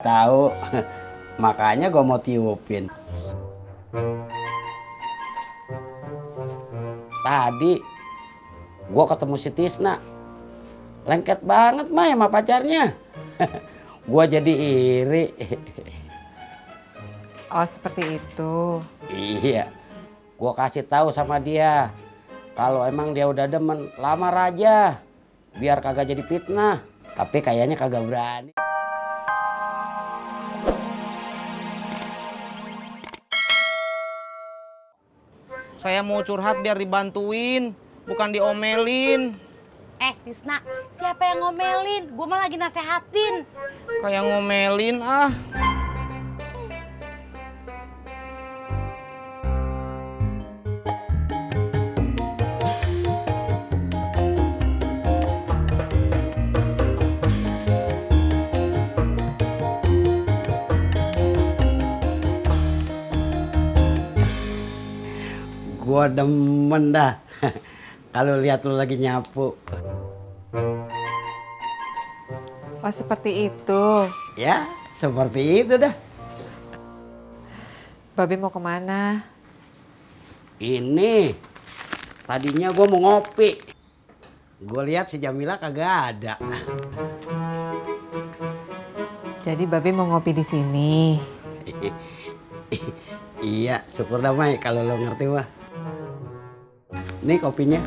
tahu. Makanya gue mau tiupin. Tadi gue ketemu si Tisna. Lengket banget Mai sama pacarnya. Gue jadi iri. Oh, seperti itu. Iya. Gue kasih tahu sama dia. Kalau emang dia udah demen, lamar aja. Biar kagak jadi fitnah. Tapi kayaknya kagak berani. Saya mau curhat biar dibantuin, bukan diomelin. Tisna, siapa yang ngomelin? Gue malah lagi nasehatin. Kayak ngomelin ah. Gue demen dah. Kalau lihat lu lagi nyapu. Oh, seperti itu. Ya, seperti itu dah. Babe mau kemana? Ini tadinya gue mau ngopi. Gue lihat si Jamila kagak ada. Jadi Babe mau ngopi di sini. Iya, syukur dah Mai kalau lo ngerti mah. Nih kopinya.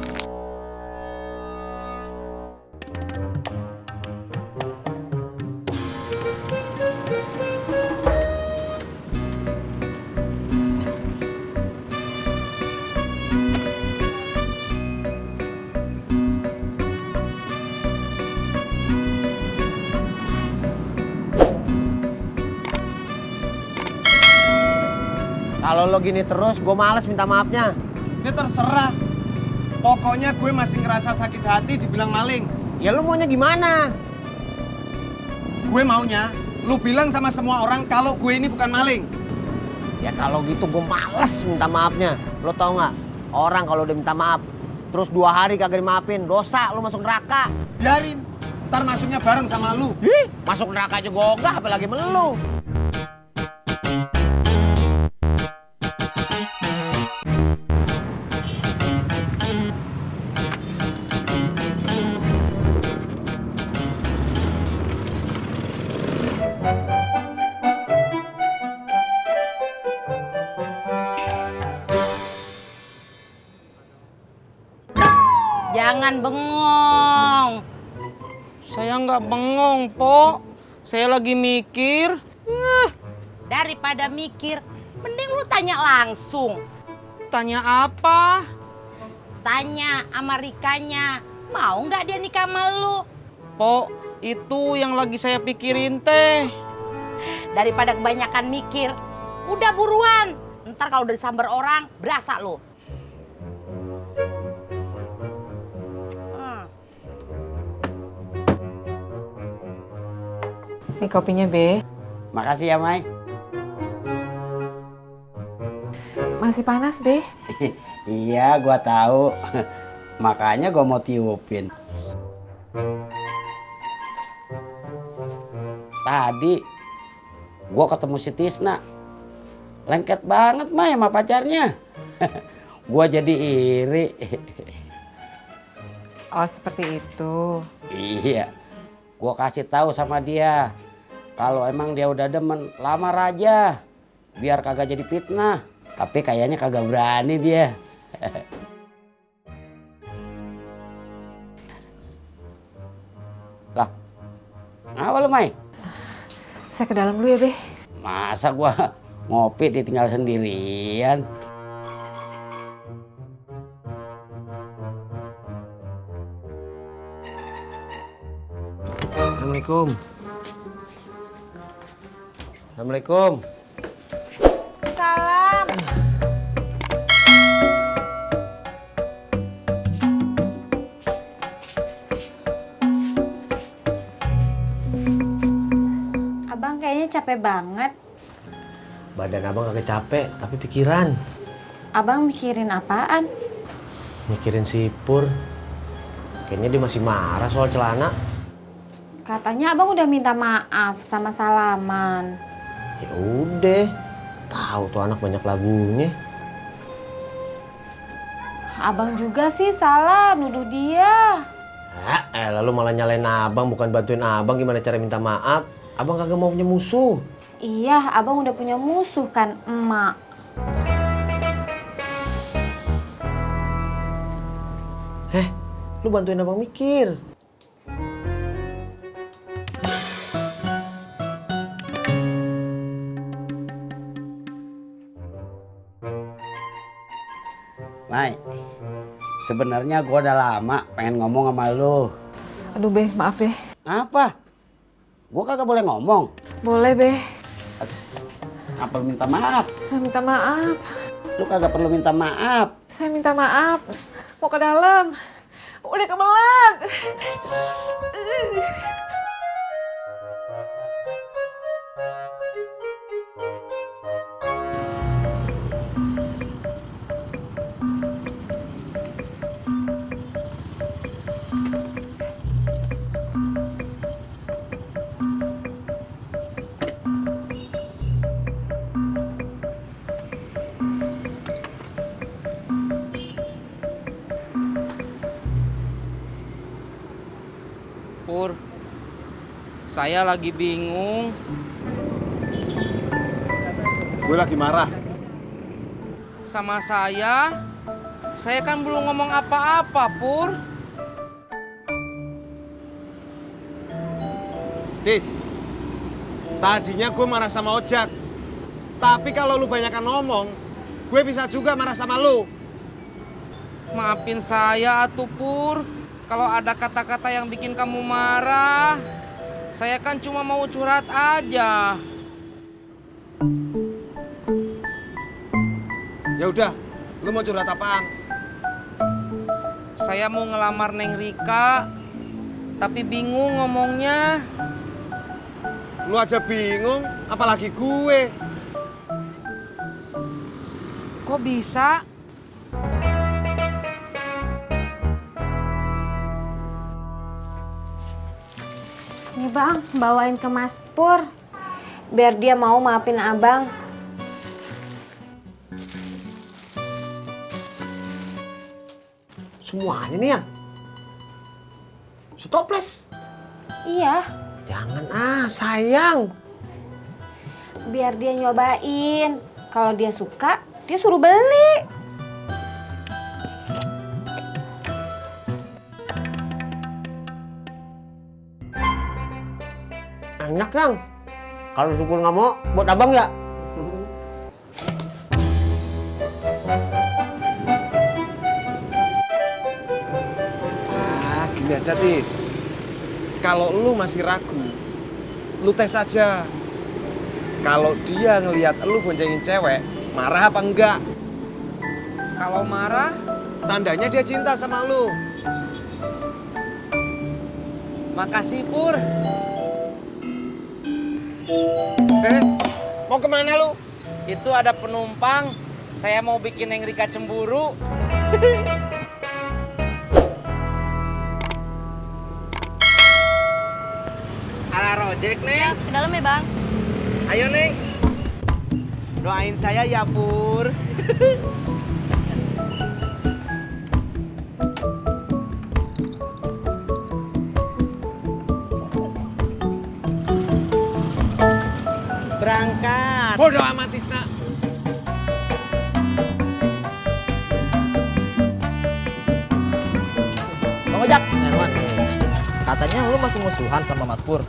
Kalau lo gini terus, gue males minta maafnya. Ya terserah. Pokoknya gue masih ngerasa sakit hati dibilang maling. Ya lo maunya gimana? Gue maunya lu bilang sama semua orang kalau gue ini bukan maling. Ya kalau gitu gue males minta maafnya. Lo tau nggak? Orang kalau udah minta maaf, terus 2 hari kagak dimaafin, dosa lo masuk neraka. Biarin, ntar masuknya bareng sama lu. Ih, masuk neraka aja gue ogah, apalagi melu. Jangan bengong. Saya nggak bengong, Po. Saya lagi mikir. Daripada mikir, mending lu tanya langsung. Tanya apa? Tanya sama Rikanya, mau nggak dia nikah sama lu? Po, itu yang lagi saya pikirin teh. Daripada kebanyakan mikir, udah buruan. Ntar kalau udah disambar orang, berasa lu. Ini kopinya, Be. Makasih ya Mai. Masih panas, Be. Iya, gua tahu. Makanya gua mau tiupin. Tadi gua ketemu si Tisna. Lengket banget Mai sama pacarnya. Gua jadi iri. Oh, seperti itu. Iya. Gua kasih tahu sama dia. Kalau emang dia udah demen, lamar aja. Biar kagak jadi fitnah. Tapi kayaknya kagak berani dia. Lah, ngapa lu, Mai? Saya ke dalam dulu ya, Be. Masa gua ngopi ditinggal sendirian? Assalamualaikum. Assalamualaikum. Salam. Abang kayaknya capek banget. Badan abang kagak capek, tapi pikiran. Abang mikirin apaan? Mikirin si Pur. Kayaknya dia masih marah soal celana. Katanya abang udah minta maaf sama salaman. Ya udah, tahu tuh anak banyak lagunya. Abang juga sih salah nuduh dia. Lalu malah nyalain abang, bukan bantuin abang gimana cara minta maaf. Abang kagak mau punya musuh. Iya, abang udah punya musuh kan, emak. Lu bantuin abang mikir. Mai, sebenarnya gua udah lama pengen ngomong sama lu. Aduh Be, maaf Be. Apa? Gua kagak boleh ngomong. Boleh Be, Apa lu minta maaf? saya minta maaf. Lu kagak perlu minta maaf. Saya minta maaf. Mau ke dalam. Udah kebelet. Pur, saya lagi bingung. Gue lagi marah. Sama saya kan belum ngomong apa-apa, Pur. Tis, tadinya gue marah sama Ojak. Tapi kalau lu banyakan ngomong, gue bisa juga marah sama lu. Maafin saya atuh, Pur. Kalau ada kata-kata yang bikin kamu marah, saya kan cuma mau curhat aja. Ya udah, lu mau curhat apaan? Saya mau ngelamar Neng Rika, tapi bingung ngomongnya. Lu aja bingung, apalagi gue. Kok bisa? Nih bang, bawain ke Mas Pur. Biar dia mau maafin abang. Semuanya nih yang stoples. Iya, Jangan sayang. biar dia nyobain. Kalau dia suka, dia suruh beli. Enak yang. Kalau syukur nggak mau, buat abang ya. Gini aja, Tis. Kalau lu masih ragu, lu tes aja. Kalau dia ngelihat lu boncengin cewek, marah apa enggak? Kalau marah, Tandanya dia cinta sama lu. makasih, Pur. Mau kemana lu? Itu ada penumpang. Saya mau bikin Neng Rika cemburu. Ala Rojek, Neng. Ke dalam ya, Bang. Ayo, Neng. Doain saya ya, Pur. Berangkat. Bodoh amat, Tisna. Bang Ojak, katanya lu masih musuhan sama Mas Pur.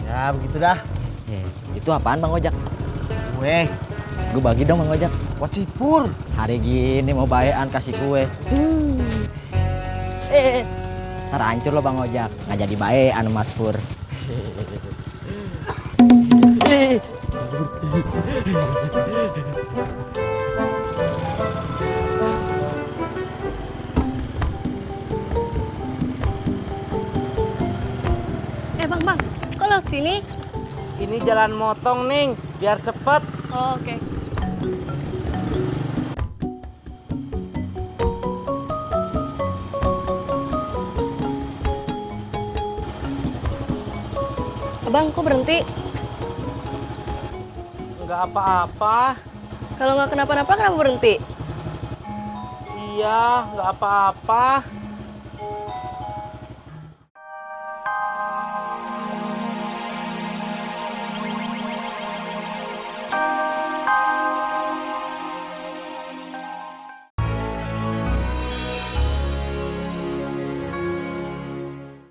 Ya begitu dah. Itu apaan Bang Ojak? Kue. Gue bagi dong Bang Ojak. Buat si Pur. Hari gini mau bayan kasih kue. Ntar hancur lo Bang Ojak. Nggak jadi bayan Mas Pur. Bang, kok lewat sini? Ini jalan motong, Ning, biar cepet. Oh, oke. bang, kok berhenti? Nggak apa-apa. Kalau nggak kenapa-napa, kenapa berhenti? Iya, nggak apa-apa.